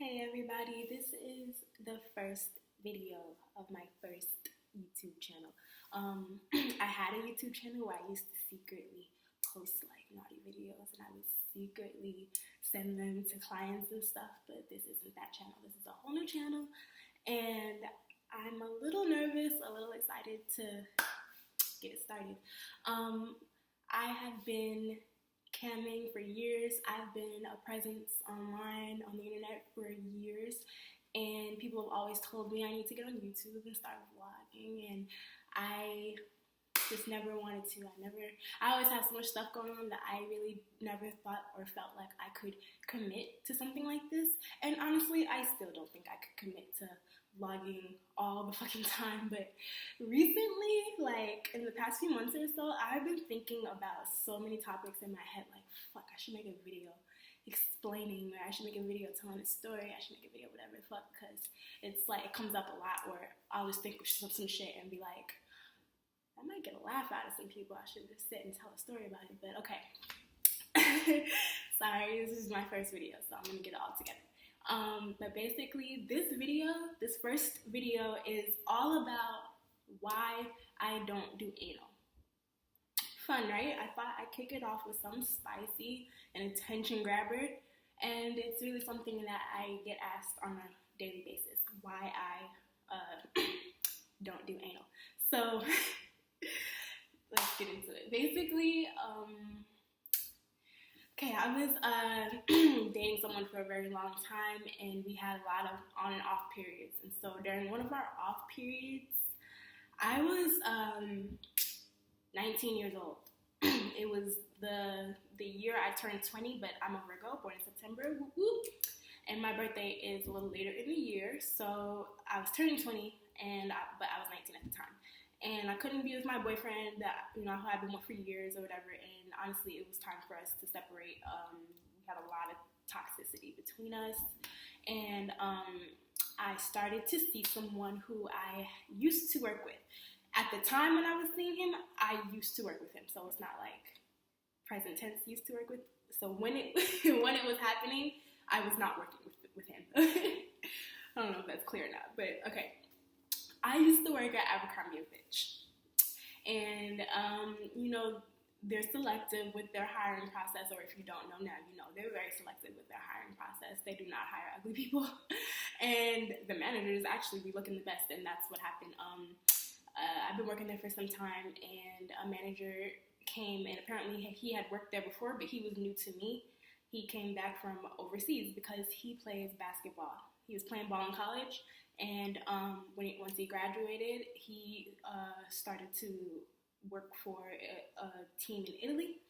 Hey everybody, this is the first video of my first YouTube channel. I had a YouTube channel where I used to secretly post like naughty videos and I would secretly send them to clients and stuff, but this isn't that channel. This is a whole new channel and I'm a little nervous, a little excited to get it started. I have been camming for years. I've been a presence online on the internet for years, and people have always told me I need to get on YouTube and start vlogging, and I just never wanted to. I always had so much stuff going on that I really never thought or felt like I could commit to something like this. And honestly, I still don't think I could commit to vlogging all the fucking time, but recently, like in the past few months or so, I've been thinking about so many topics in my head, like, fuck, I should make a video explaining, or I should make a video telling a story, I should make a video whatever the fuck, because it's like, it comes up a lot where I'll just think of some shit and be like, I might get a laugh out of some people, I should just sit and tell a story about it, but okay. Sorry, this is my first video, so I'm gonna get it all together. But basically, this first video is all about why I don't do anal. Fun, right? I thought I'd kick it off with something spicy and attention grabber, and it's really something that I get asked on a daily basis, why I don't do anal. So, let's get into it. Basically, okay, I was dating someone for a very long time, and we had a lot of on and off periods. And so during one of our off periods, I was 19 years old. It was the year I turned 20, but I'm a Virgo, born in September, whoop, whoop. And my birthday is a little later in the year, so I was turning 20, but I was 19 at the time. And I couldn't be with my boyfriend that, who I've been with for years or whatever, and honestly, it was time for us to separate. We had a lot of toxicity between us, and I started to see someone who I used to work with. At the time when I was seeing him, I used to work with him, so it's not like present tense used to work with. So when it when it was happening, I was not working with him. I don't know if that's clear or not, but okay. I used to work at Abercrombie & Fitch, and they're selective with their hiring process, or if you don't know now, they're very selective with their hiring process. They do not hire ugly people, and the managers actually be looking the best, and that's what happened. I've been working there for some time, and a manager came, and apparently he had worked there before, but he was new to me. He came back from overseas because he plays basketball. He was playing ball in college, and once he graduated, he started to work for a team in Italy.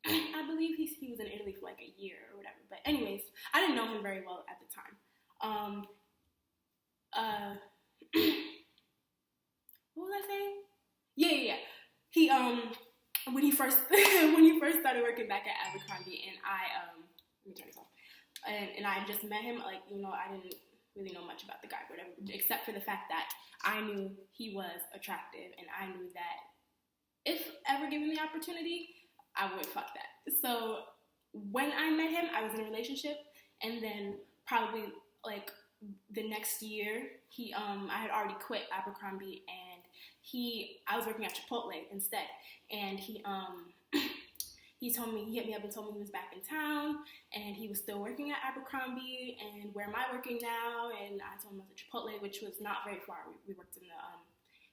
I believe he was in Italy for like a year or whatever. But anyways, I didn't know him very well at the time. What was I saying? Yeah. He when he first started working back at Abercrombie, and let me turn this off. And I just met him, like, I didn't really know much about the guy, whatever, except for the fact that I knew he was attractive, and I knew that if ever given the opportunity, I would fuck that. So when I met him, I was in a relationship, and then probably like the next year, I had already quit Abercrombie, and I was working at Chipotle instead, and he hit me up and told me he was back in town, and he was still working at Abercrombie, and where am I working now? And I told him I was at Chipotle, which was not very far. We worked in the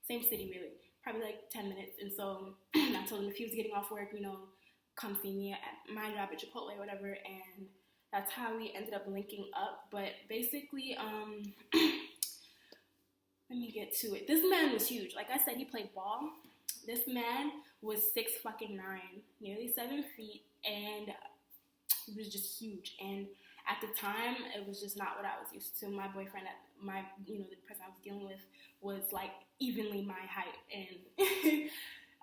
same city, really, probably like 10 minutes. And so I told him if he was getting off work, come see me at my job at Chipotle, whatever. And that's how we ended up linking up. But basically, let me get to it. This man was huge. Like I said, he played ball. This man was 6'9", nearly 7 feet, and he was just huge. And at the time, it was just not what I was used to. My boyfriend, the person I was dealing with, was like evenly my height, and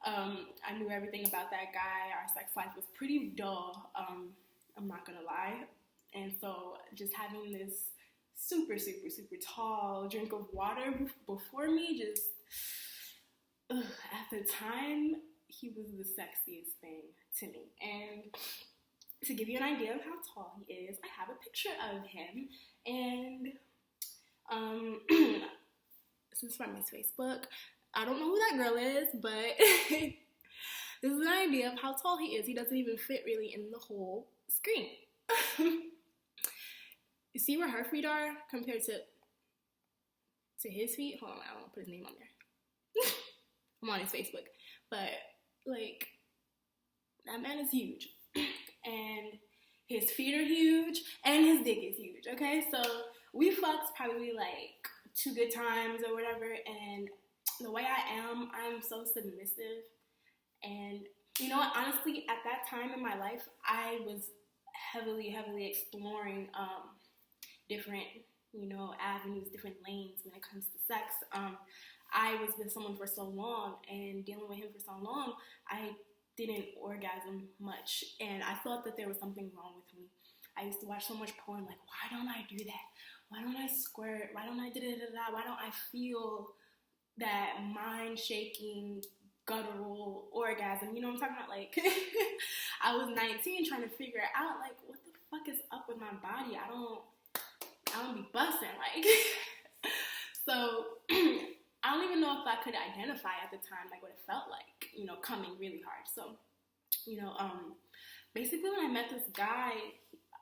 I knew everything about that guy. Our sex life was pretty dull. I'm not gonna lie. And so, just having this super, super, super tall drink of water before me, just. At the time, he was the sexiest thing to me, and to give you an idea of how tall he is, I have a picture of him, and this is from his Facebook. I don't know who that girl is, but this is an idea of how tall he is. He doesn't even fit really in the whole screen. You see where her feet are compared to his feet? Hold on, I don't want to put his name on there. I'm on his Facebook. But, like, that man is huge. And his feet are huge, and his dick is huge, okay? So we fucked probably, like, 2 good times or whatever, and the way I am, I'm so submissive. And, you know what, honestly, at that time in my life, I was heavily exploring different, you know, avenues, different lanes when it comes to sex. I was with someone for so long, and dealing with him for so long, I didn't orgasm much, and I thought that there was something wrong with me. I used to watch so much porn, like, why don't I do that? Why don't I squirt? Why don't I da-da-da-da? Why don't I feel that mind-shaking, guttural orgasm? You know what I'm talking about? Like, I was 19 trying to figure out, like, what the fuck is up with my body? I don't be busting, like. So, I don't even know if I could identify at the time, like, what it felt like, you know, coming really hard. So, you know, basically when I met this guy,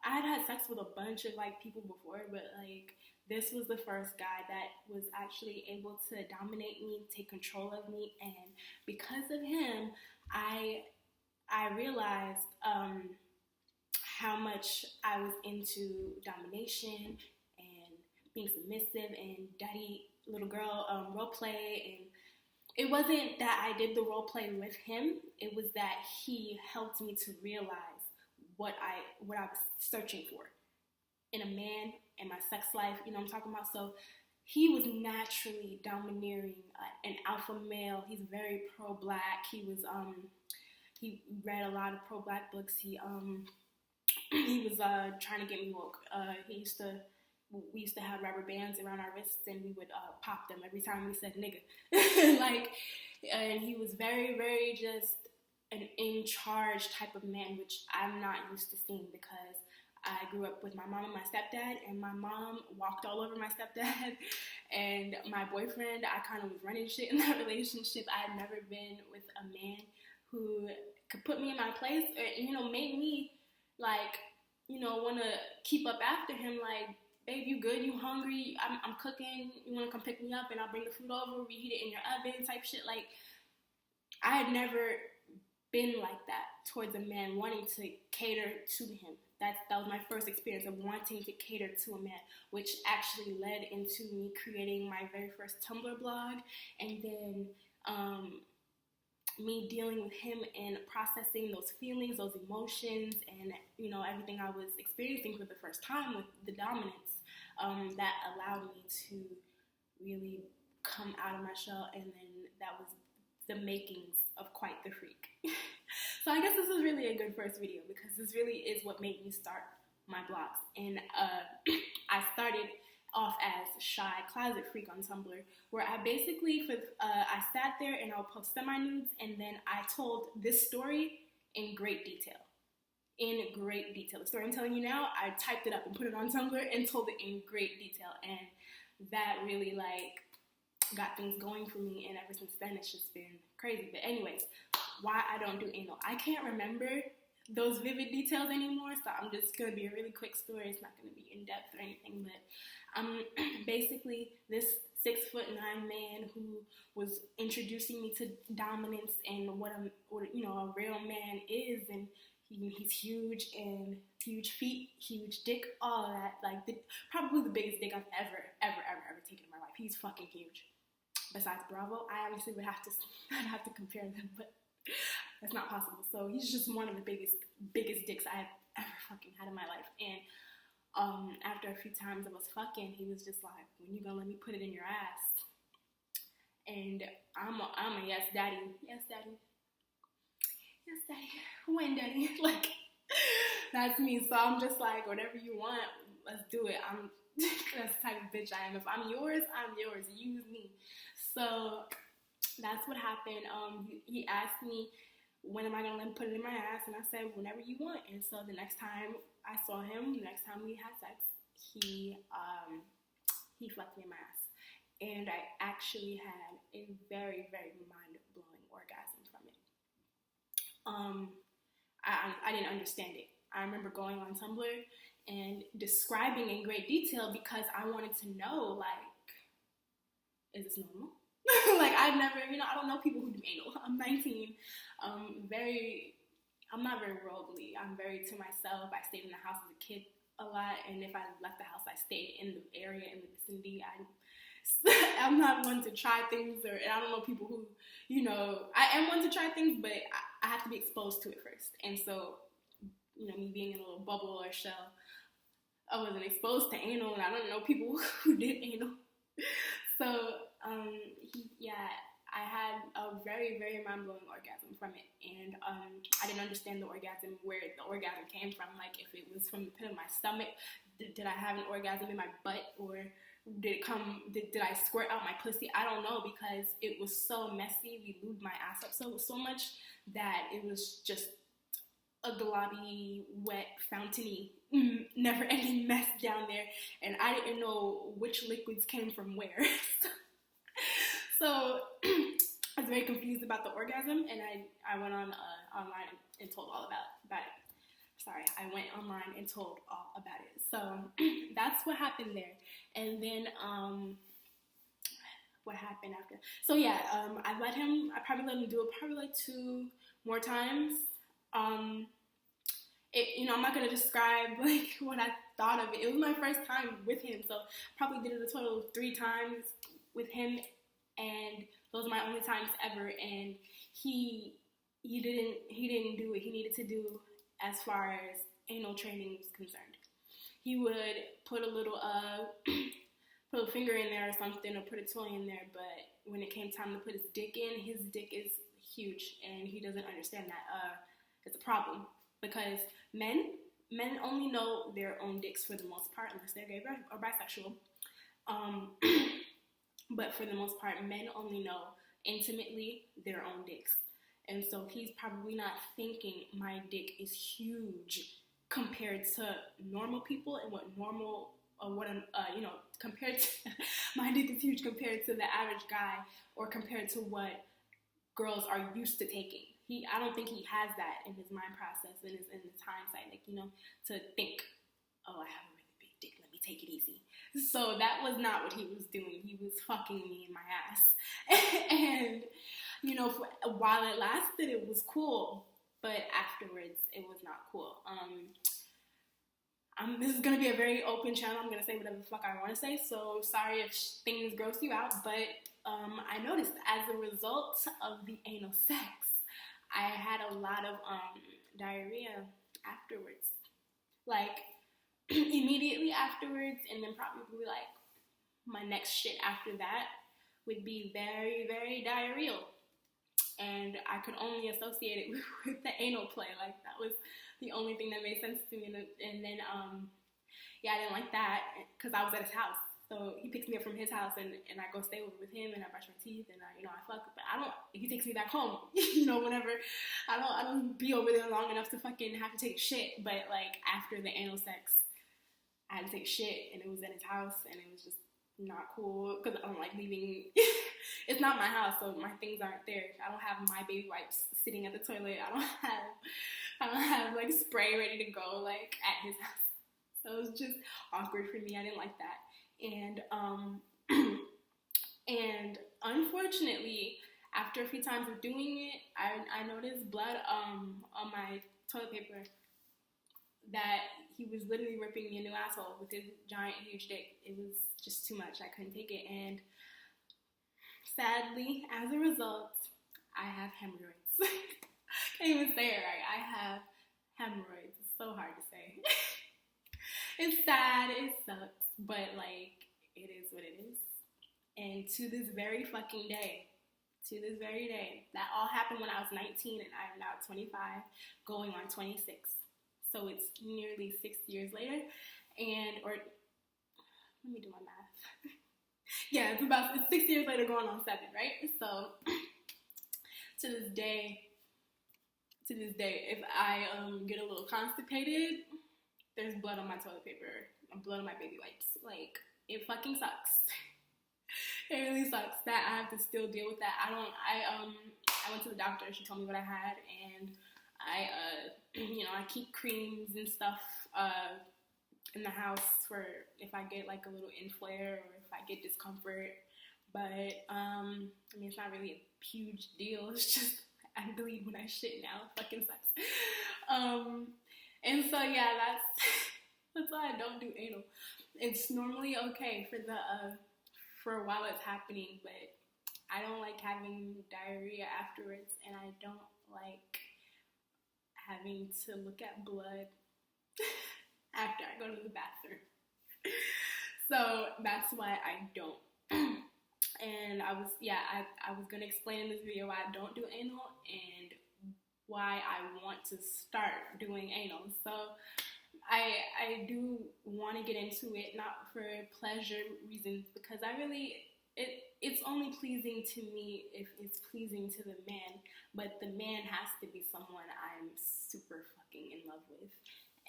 I had sex with a bunch of, like, people before, but, like, this was the first guy that was actually able to dominate me, take control of me, and because of him, I realized how much I was into domination and being submissive and daddy, little girl role play. And it wasn't that I did the role play with him, it was that he helped me to realize what I was searching for in a man, in my sex life, you know what I'm talking about? So he was naturally domineering, an alpha male. He's very pro-black. He read a lot of pro-black books. He was trying to get me woke. We used to have rubber bands around our wrists, and we would pop them every time we said nigga. Like, and he was very, very just an in-charge type of man, which I'm not used to seeing because I grew up with my mom and my stepdad, and my mom walked all over my stepdad, and my boyfriend, I kind of was running shit in that relationship. I had never been with a man who could put me in my place, or, you know, made me, like, you know, want to keep up after him, like, babe, you good? You hungry? I'm cooking. You want to come pick me up, and I'll bring the food over, reheat it in your oven type shit. Like, I had never been like that towards a man, wanting to cater to him. That was my first experience of wanting to cater to a man, which actually led into me creating my very first Tumblr blog, and then me dealing with him and processing those feelings, those emotions, and, you know, everything I was experiencing for the first time with the dominance, that allowed me to really come out of my shell, and then that was the makings of quite the freak. So I guess this is really a good first video, because this really is what made me start my blogs. And I started off as Shy Closet Freak on Tumblr, where I basically, I sat there and I'll post semi-nudes, and then I told this story in great detail. In great detail. The story I'm telling you now, I typed it up and put it on Tumblr and told it in great detail. And that really, like, got things going for me, and ever since then it's just been crazy. But anyways, why I don't do anal. I can't remember those vivid details anymore, so I'm just going to be a really quick story. It's not going to be in depth or anything, but basically this 6'9" man who was introducing me to dominance and what you know, a real man is, and he's huge, and huge feet, huge dick, all of that. Like, probably the biggest dick I've ever taken in my life. He's fucking huge. Besides Bravo, I obviously I'd have to compare them, but that's not possible. So he's just one of the biggest dicks I've ever fucking had in my life. And after a few times of us fucking, he was just like, when you gonna let me put it in your ass? And I'm a yes daddy. Yes daddy. Yes daddy. When daddy? Like, that's me. So I'm just like, whatever you want, let's do it. That's the type of bitch I am. If I'm yours, I'm yours. Use me. So that's what happened. He asked me when am I going to let him put it in my ass? And I said, whenever you want. And so the next time I saw him, the next time we had sex, he fucked me in my ass. And I actually had a very, very mind-blowing orgasm from it. I didn't understand it. I remember going on Tumblr and describing in great detail because I wanted to know, like, is this normal? Like, I've never, I don't know people who do anal. I'm 19. I'm not very worldly. I'm very to myself. I stayed in the house as a kid a lot, and if I left the house, I stayed in the area, in the vicinity. I'm not one to try things, and I don't know people who, I am one to try things, but I have to be exposed to it first. And so, me being in a little bubble or shell, I wasn't exposed to anal, and I don't know people who did anal. So, I had a very, very mind-blowing orgasm from it, and I didn't understand where the orgasm came from, like if it was from the pit of my stomach, did I have an orgasm in my butt, or did I squirt out my pussy? I don't know, because it was so messy. We lubed my ass up so much that it was just a globby, wet, fountainy, never-ending mess down there, and I didn't know which liquids came from where. So I was very confused about the orgasm, and I went on online and told all about it. Sorry, I went online and told all about it. So that's what happened there. And then what happened after? So yeah, I probably let him do it probably like 2 more times. I'm not gonna describe like what I thought of it. It was my first time with him, so probably did it a total of 3 times with him, and those are my only times ever. And he didn't do what he needed to do as far as anal training was concerned. He would put a little put a finger in there or something, or put a toy in there, but when it came time to put his dick is huge, and he doesn't understand that. It's a problem, because men only know their own dicks for the most part, unless they're gay or bisexual. But for the most part, men only know intimately their own dicks. And so he's probably not thinking my dick is huge compared to normal people, and compared to, my dick is huge compared to the average guy, or compared to what girls are used to taking. I don't think he has that in his mind process, in his hindsight, to think, oh, I have a really big dick, let me take it easy. So that was not what he was doing. He was fucking me in my ass. And, while it lasted, it was cool. But afterwards, it was not cool. This is going to be a very open channel. I'm going to say whatever the fuck I want to say. So sorry if things gross you out. But I noticed as a result of the anal sex, I had a lot of diarrhea afterwards. Like, immediately afterwards, and then probably like my next shit after that would be very, very diarrheal. And I could only associate it with the anal play. Like, that was the only thing that made sense to me. And then, I didn't like that, because I was at his house. So he picks me up from his house, and I go stay over with him, and I brush my teeth, and I fuck. But he takes me back home, whenever. I don't be over there long enough to fucking have to take shit. But like, after the anal sex, I had to take shit, and it was at his house, and it was just not cool, because I don't like leaving. It's not my house, so my things aren't there. I don't have my baby wipes sitting at the toilet. I don't have like spray ready to go like at his house. So it was just awkward for me. I didn't like that. And unfortunately, after a few times of doing it, I noticed blood on my toilet paper, that he was literally ripping me a new asshole with his giant, huge dick. It was just too much. I couldn't take it. And sadly, as a result, I have hemorrhoids. Can't even say it right. I have hemorrhoids. It's so hard to say. It's sad. It sucks. But, like, it is what it is. And to this very fucking day, that all happened when I was 19, and I am now 25, going on 26. So it's nearly 6 years later, let me do my math. Yeah, it's 6 years later, going on 7, right? So to this day, to this day, if I get a little constipated, there's blood on my toilet paper, blood on my baby wipes. Like, it fucking sucks. It really sucks that I have to still deal with that. I went to the doctor. She told me what I had, and I keep creams and stuff in the house for if I get like a little inflare or if I get discomfort. But it's not really a huge deal. It's just I bleed when I shit now. It fucking sucks. And so yeah, that's why I don't do anal. It's normally okay for while it's happening, but I don't like having diarrhea afterwards, and I don't like having to look at blood after I go to the bathroom. So that's why I don't. And I was gonna explain in this video why I don't do anal and why I want to start doing anal. So I do want to get into it, not for pleasure reasons, because it's only pleasing to me if it's pleasing to the man, but the man has to be someone I'm super fucking in love with,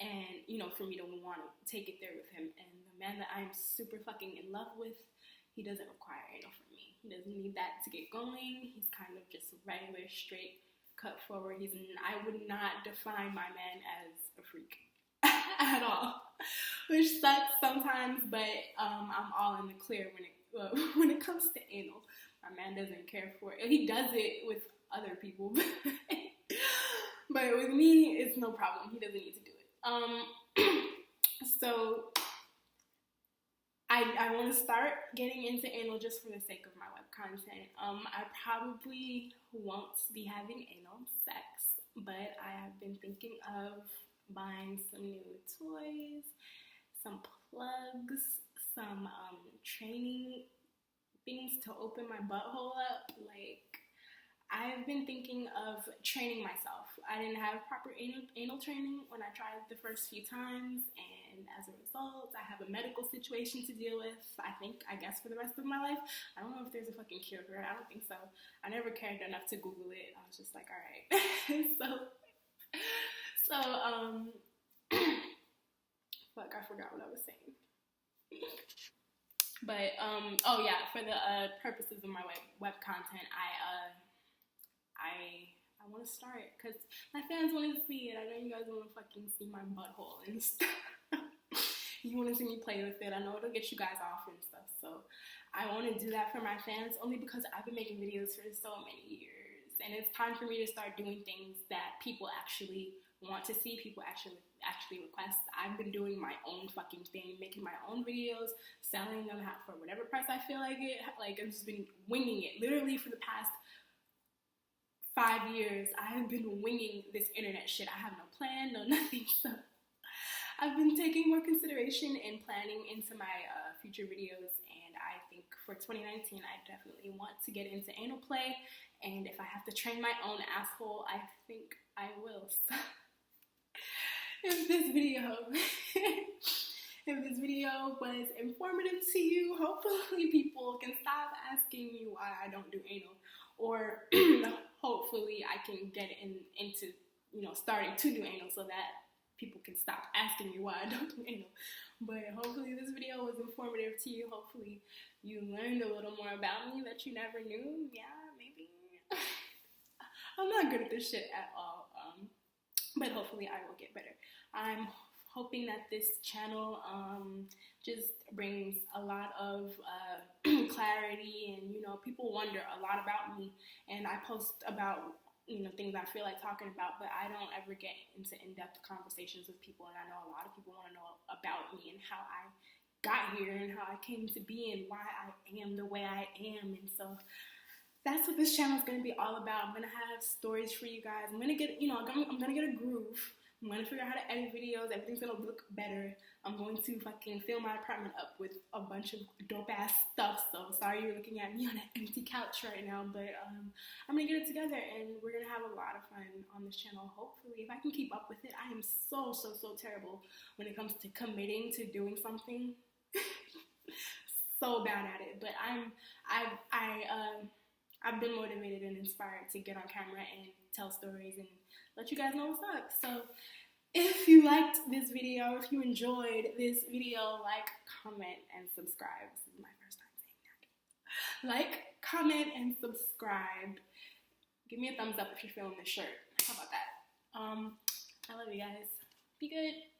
and for me to want to take it there with him. And the man that I'm super fucking in love with, he doesn't require anal from me. He doesn't need that to get going. He's kind of just regular, straight, cut forward. I would not define my man as a freak at all, which sucks sometimes, but I'm all in the clear when it comes to anal. My man doesn't care for it. He does it with other people, but with me, it's no problem. He doesn't need to do it. So I want to start getting into anal just for the sake of my web content. I probably won't be having anal sex, but I have been thinking of buying some new toys, some plugs, some training things to open my butthole up. Like, I've been thinking of training myself. I didn't have proper anal training when I tried the first few times, and as a result, I have a medical situation to deal with, I guess for the rest of my life. I don't know if there's a fucking cure for it. I don't think so. I never cared enough to Google it. I was just like, all right. Fuck, I forgot what I was saying. But, for the purposes of my web content, I want to start because my fans want to see it. I know you guys want to fucking see my butthole and stuff. You want to see me play with it. I know it'll get you guys off and stuff. So I want to do that for my fans only because I've been making videos for so many years. And it's time for me to start doing things that people actually want to see, people actually request. I've been doing my own fucking thing, making my own videos, selling them for whatever price I feel like it. Like, I've just been winging it. Literally for the past 5 years, I have been winging this internet shit. I have no plan, no nothing. So I've been taking more consideration and planning into my future videos, and I think for 2019, I definitely want to get into anal play, and if I have to train my own asshole, I think I will. So if this video was informative to you, hopefully people can stop asking me why I don't do anal, or hopefully I can get into starting to do anal so that people can stop asking me why I don't do anal. But hopefully this video was informative to you. Hopefully you learned a little more about me that you never knew. Yeah, maybe. I'm not good at this shit at all. But hopefully I will get better. I'm hoping that this channel just brings a lot of clarity, and people wonder a lot about me, and I post about things I feel like talking about, but I don't ever get into in-depth conversations with people, and I know a lot of people want to know about me and how I got here and how I came to be and why I am the way I am. And so that's what this channel is going to be all about. I'm going to have stories for you guys. I'm going to get, I'm going to get a groove. I'm going to figure out how to edit videos. Everything's going to look better. I'm going to fucking fill my apartment up with a bunch of dope-ass stuff. So sorry you're looking at me on an empty couch right now. But I'm going to get it together, and we're going to have a lot of fun on this channel. Hopefully, if I can keep up with it. I am so terrible when it comes to committing to doing something. So bad at it. But I've been motivated and inspired to get on camera and tell stories and let you guys know what's up. So if you liked this video, if you enjoyed this video, like, comment, and subscribe. This is my first time saying that. Like, comment, and subscribe. Give me a thumbs up if you're feeling this shirt. How about that? I love you guys. Be good.